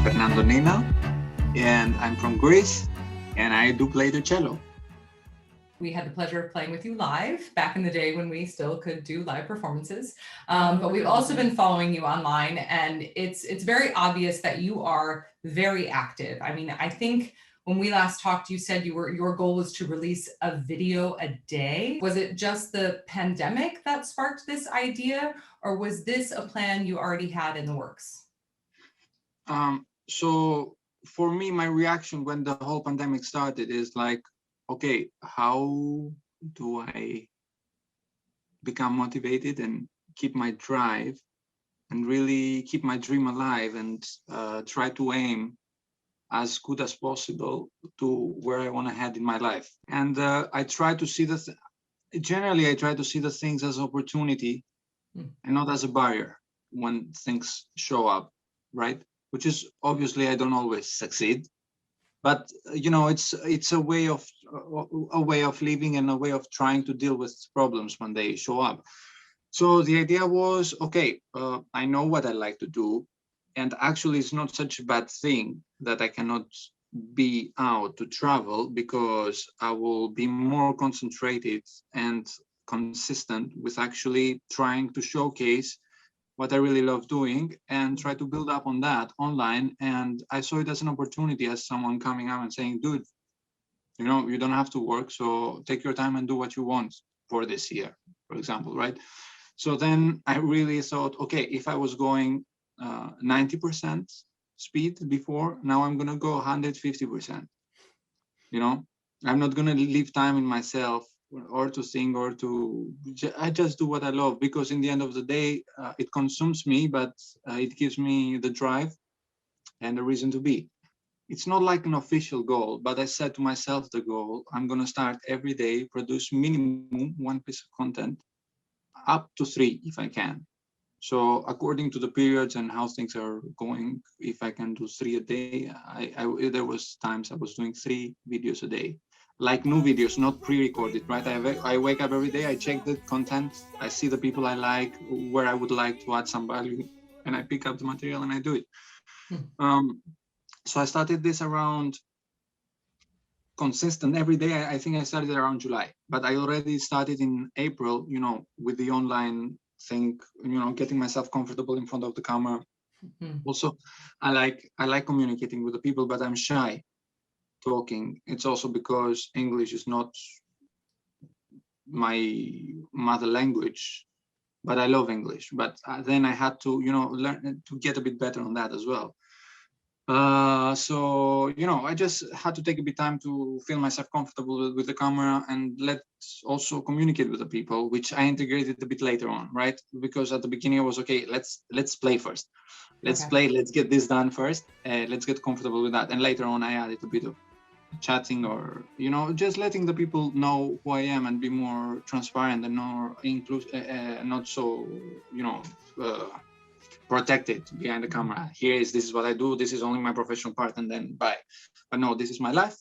Fernando Nina, and I'm from Greece, and I do play the cello. We had the pleasure of playing with you live back in the day when we still could do live performances. But we've also been following you online, and it's very obvious that you are very active. I mean, I think when we last talked, you said your goal was to release a video a day. Was it just the pandemic that sparked this idea, or was this a plan you already had in the works? So for me, my reaction when the whole pandemic started is like, okay, how do I become motivated and keep my drive and really keep my dream alive and try to aim as good as possible to where I want to head in my life. And I try to see generally I try to see the things as opportunity and not as a barrier when things show up, right? Which is obviously I don't always succeed, but you know, it's a way of living and a way of trying to deal with problems when they show up. So the idea was, okay, I know what I like to do, and actually it's not such a bad thing that I cannot be out to travel, because I will be more concentrated and consistent with actually trying to showcase what I really love doing and try to build up on that online. And I saw it as an opportunity, as someone coming out and saying, dude, you know, you don't have to work, so take your time and do what you want for this year, for example, right? So then I really thought, okay, if I was going 90% speed before, now I'm gonna go 150%. You know, I'm not gonna leave time in myself or to sing or to, I just do what I love, because in the end of the day, it consumes me, but it gives me the drive and a reason to be. It's not like an official goal, but I said to myself the goal, I'm gonna start every day, produce minimum one piece of content, up to 3 if I can. So according to the periods and how things are going, if I can do 3 a day, there was times I was doing 3 videos a day, like new videos, not pre-recorded, right? I wake up every day, I check the content, I see the people I like, where I would like to add some value, and I pick up the material and I do it. So I started this around consistent every day. I think I started around July, but I already started in April, you know, with the online thing, you know, getting myself comfortable in front of the camera. Also, I like communicating with the people, but I'm shy talking. It's also because English is not my mother language, but I love English. But then I had to, you know, learn to get a bit better on that as well. So, you know, I just had to take a bit time to feel myself comfortable with the camera, and let's also communicate with the people, which I integrated a bit later on, right? Because at the beginning I was, okay, let's play first. Let's play, let's get this done first. Let's get comfortable with that. And later on I added a bit of chatting, or, you know, just letting the people know who I am and be more transparent and more inclusive, not so, you know, protected behind the camera. This is what I do, this is only my professional part, and then bye. But no, this is my life,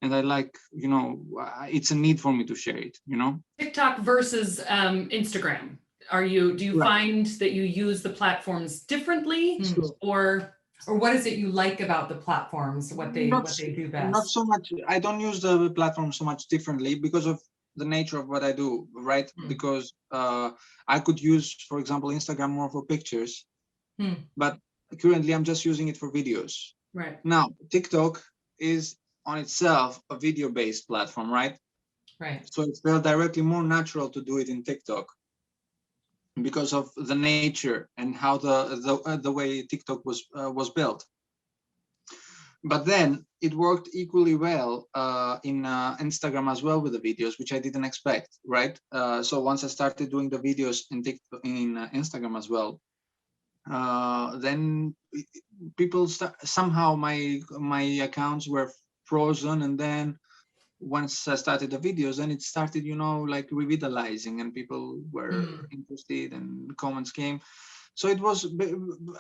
and I like, you know, it's a need for me to share it, you know. TikTok versus Instagram. Do you find that you use the platforms differently, or what is it you like about the platforms, what they do best? Not so much. I don't use the platform so much differently because of the nature of what I do, right? Because I could use, for example, Instagram more for pictures, but currently I'm just using it for videos. Right. Now, TikTok is on itself a video-based platform, right? Right. So it felt directly more natural to do it in TikTok because of the nature and how the way TikTok was built. But then it worked equally well in Instagram as well with the videos, which I didn't expect, right? So once I started doing the videos in Instagram as well, then people somehow my accounts were frozen, and then once I started the videos, then it started, you know, like revitalizing, and people were interested, and comments came. So it was,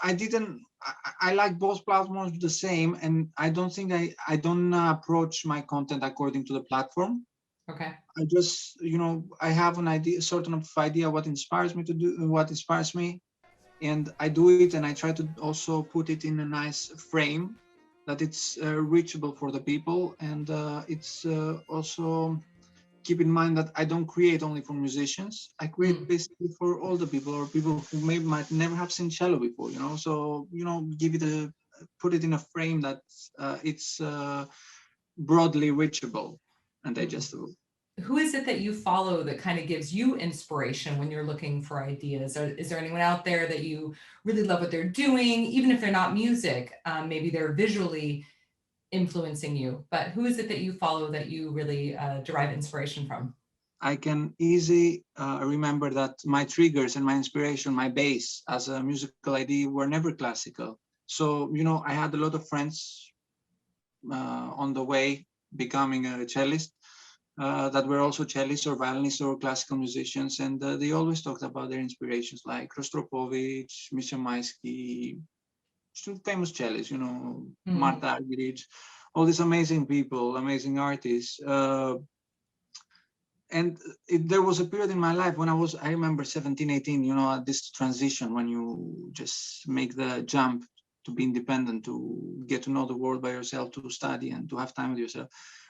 I like both platforms the same, and I don't think I don't approach my content according to the platform. Okay. I just, you know, I have an idea, sort of idea what inspires me to do, what inspires me, and I do it, and I try to also put it in a nice frame that it's reachable for the people, and it's also keep in mind that I don't create only for musicians. I create basically for all the people, or people who might never have seen cello before, you know. So, you know, put it in a frame that it's broadly reachable and digestible. Who is it that you follow that kind of gives you inspiration when you're looking for ideas? Or is there anyone out there that you really love what they're doing, even if they're not music? Maybe they're visually influencing you, but who is it that you follow that you really derive inspiration from? I can easily remember that my triggers and my inspiration, my base as a musical idea were never classical. So, you know, I had a lot of friends on the way becoming a cellist that were also cellists or violinists or classical musicians, and they always talked about their inspirations, like Rostropovich, Misha Maisky, famous cellists, you know, Marta Argerich, all these amazing people, amazing artists. And there was a period in my life when I remember 17, 18, you know, at this transition when you just make the jump to be independent, to get to know the world by yourself, to study and to have time with yourself.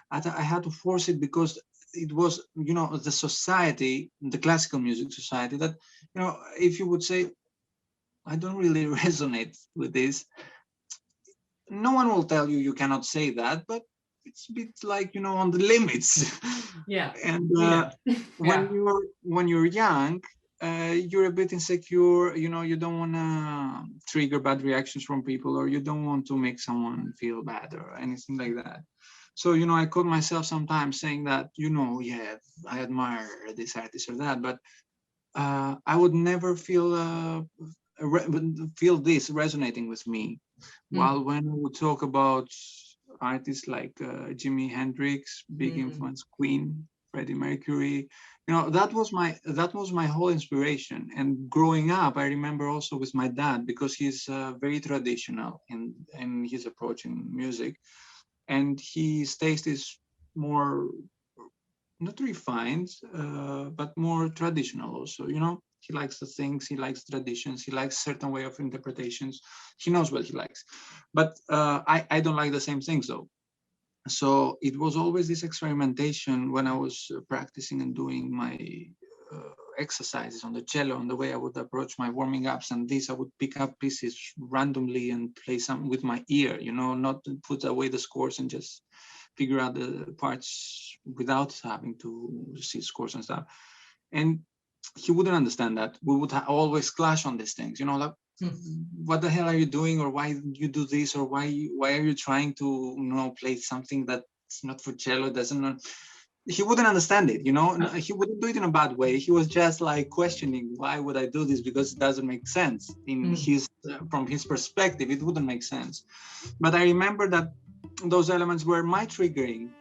I had to force it because it was, you know, the society, the classical music society, that, you know, if you would say, I don't really resonate with this, no one will tell you you cannot say that, but it's a bit like, you know, on the limits. Yeah. And Yeah. when you're young, you're a bit insecure, you know, you don't want to trigger bad reactions from people, or you don't want to make someone feel bad or anything like that. So, you know, I caught myself sometimes saying that, you know, yeah, I admire this artist or that, but I would never feel this resonating with me. While when we would talk about artists like Jimi Hendrix, big influence, Queen, Freddie Mercury, you know, that was my whole inspiration. And growing up, I remember also with my dad, because he's very traditional in his approach in music, and his taste is more not refined, but more traditional also, you know. He likes the things, he likes traditions, he likes certain way of interpretations. He knows what he likes. But I don't like the same things though. So it was always this experimentation when I was practicing and doing my exercises on the cello, and the way I would approach my warming ups and this, I would pick up pieces randomly and play some with my ear, you know, not to put away the scores and just figure out the parts without having to see scores and stuff. And he wouldn't understand that. We would always clash on these things, you know, like, what the hell are you doing, or why you do this, or why are you trying to, you know, play something that's not for cello, doesn't know. He wouldn't understand it, you know. He wouldn't do it in a bad way. He was just like questioning, why would I do this, because it doesn't make sense in his from his perspective. It wouldn't make sense. But I remember that those elements were my triggering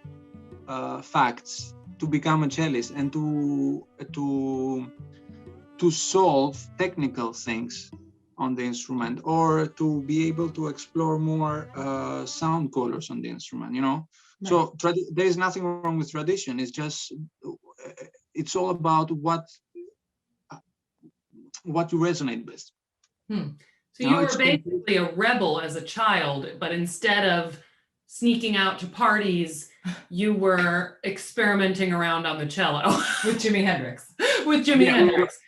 facts to become a cellist and to solve technical things on the instrument, or to be able to explore more sound colors on the instrument, you know. Right. So there is nothing wrong with tradition. It's just, it's all about what you resonate with. So you were basically a rebel as a child, but instead of sneaking out to parties, you were experimenting around on the cello with Jimi Hendrix. With Jimi Hendrix.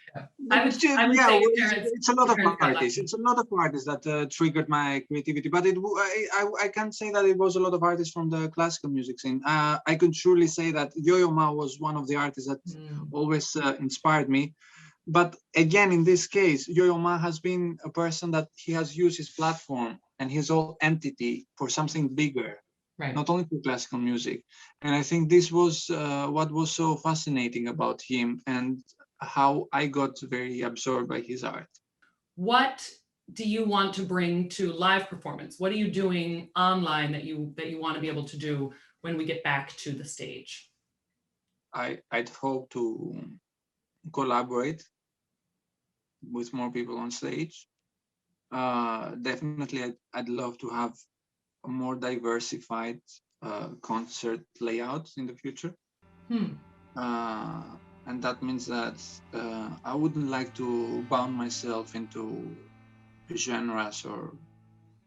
It's a lot of artists. It's a lot of artists that triggered my creativity. But I can't say that it was a lot of artists from the classical music scene. I could surely say that Yo-Yo Ma was one of the artists that always inspired me. But again, in this case, Yo-Yo Ma has been a person that he has used his platform and his whole entity for something bigger, right? Not only for classical music. And I think this was what was so fascinating about him, and how I got very absorbed by his art. What do you want to bring to live performance? What are you doing online that you want to be able to do when we get back to the stage? I'd hope to collaborate with more people on stage. Definitely, I'd love to have a more diversified concert layout in the future. And that means that I wouldn't like to bound myself into genres, or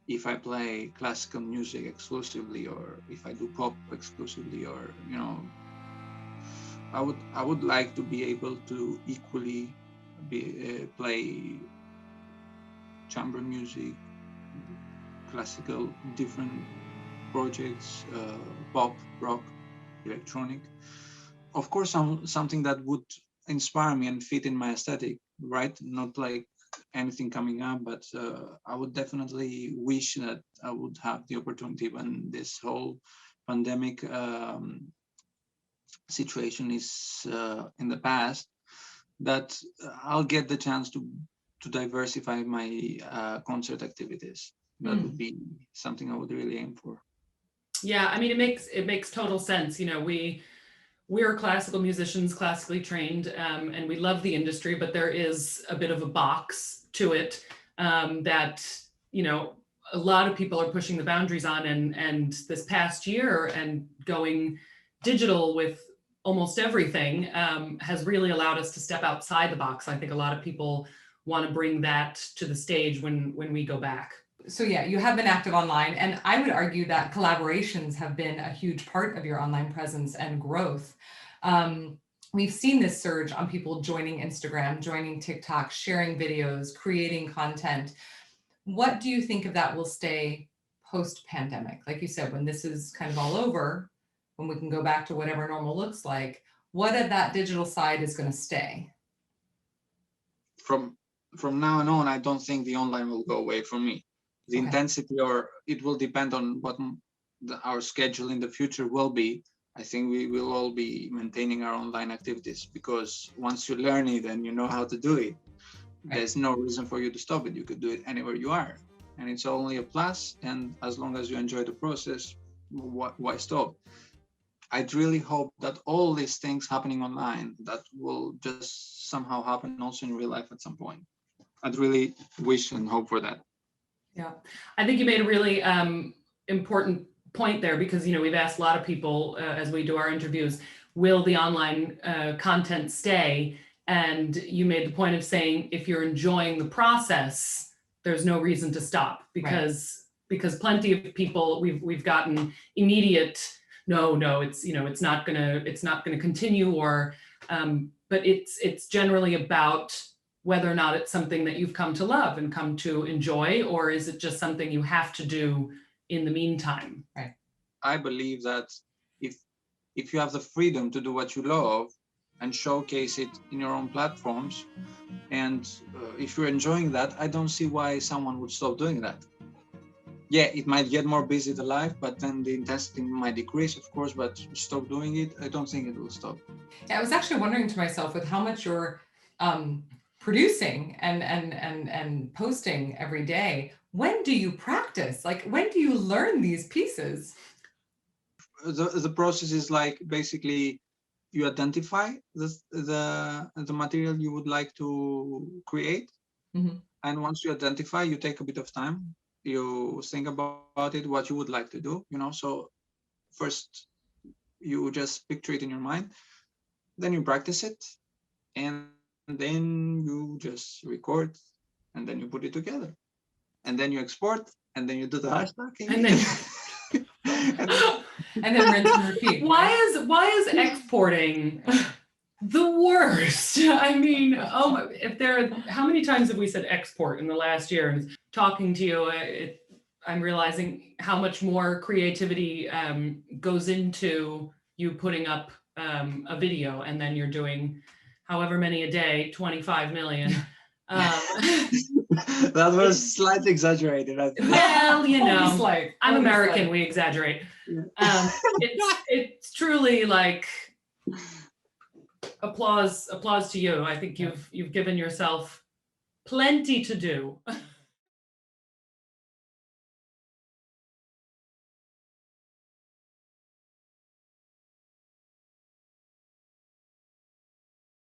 if I play classical music exclusively, or if I do pop exclusively, or I would like to be able to equally play chamber music, classical, different projects, pop, rock, electronic. Of course, something that would inspire me and fit in my aesthetic, right? Not like anything coming up, but I would definitely wish that I would have the opportunity when this whole pandemic situation is in the past, that I'll get the chance to diversify my concert activities. That would be something I would really aim for. Yeah, I mean, it makes total sense. We're classical musicians, classically trained, and we love the industry, but there is a bit of a box to it that, a lot of people are pushing the boundaries on, and this past year and going digital with almost everything has really allowed us to step outside the box. I think a lot of people want to bring that to the stage when we go back. So yeah, you have been active online, and I would argue that collaborations have been a huge part of your online presence and growth. We've seen this surge on people joining Instagram, joining TikTok, sharing videos, creating content. What do you think of that will stay post-pandemic? Like you said, when this is kind of all over, when we can go back to whatever normal looks like, what of that digital side is going to stay? From now on, I don't think the online will go away from me. The intensity, or it will depend on what our schedule in the future will be. I think we will all be maintaining our online activities, because once you learn it and you know how to do it, there's no reason for you to stop it. You could do it anywhere you are, and it's only a plus. And as long as you enjoy the process, why stop? I'd really hope that all these things happening online, that will just somehow happen also in real life at some point. I'd really wish and hope for that. Yeah, I think you made a really important point there, because we've asked a lot of people as we do our interviews, will the online content stay? And you made the point of saying, if you're enjoying the process, there's no reason to stop, because plenty of people we've gotten immediate no, it's not gonna continue, or but it's generally about whether or not it's something that you've come to love and come to enjoy, or is it just something you have to do in the meantime? Right. I believe that if you have the freedom to do what you love and showcase it in your own platforms, and if you're enjoying that, I don't see why someone would stop doing that. Yeah, it might get more busy the life, but then the intensity might decrease, of course, but stop doing it, I don't think it will stop. Yeah, I was actually wondering to myself, with how much you're producing and posting every day, when do you practice? Like, when do you learn these pieces? The process is like, basically, you identify the material you would like to create. And once you identify, you take a bit of time, you think about it, what you would like to do, so first you just picture it in your mind, then you practice it, and then you just record, and then you put it together, and then you export, and then you do the hashtagging, and then rinse and repeat. Why is exporting the worst? I mean, how many times have we said export in the last year? And talking to you, I'm realizing how much more creativity goes into you putting up a video, and then you're doing however many a day, 25 million. That was slightly exaggerated. Well, I'm American, we exaggerate. It's truly like applause to you. I think you've given yourself plenty to do.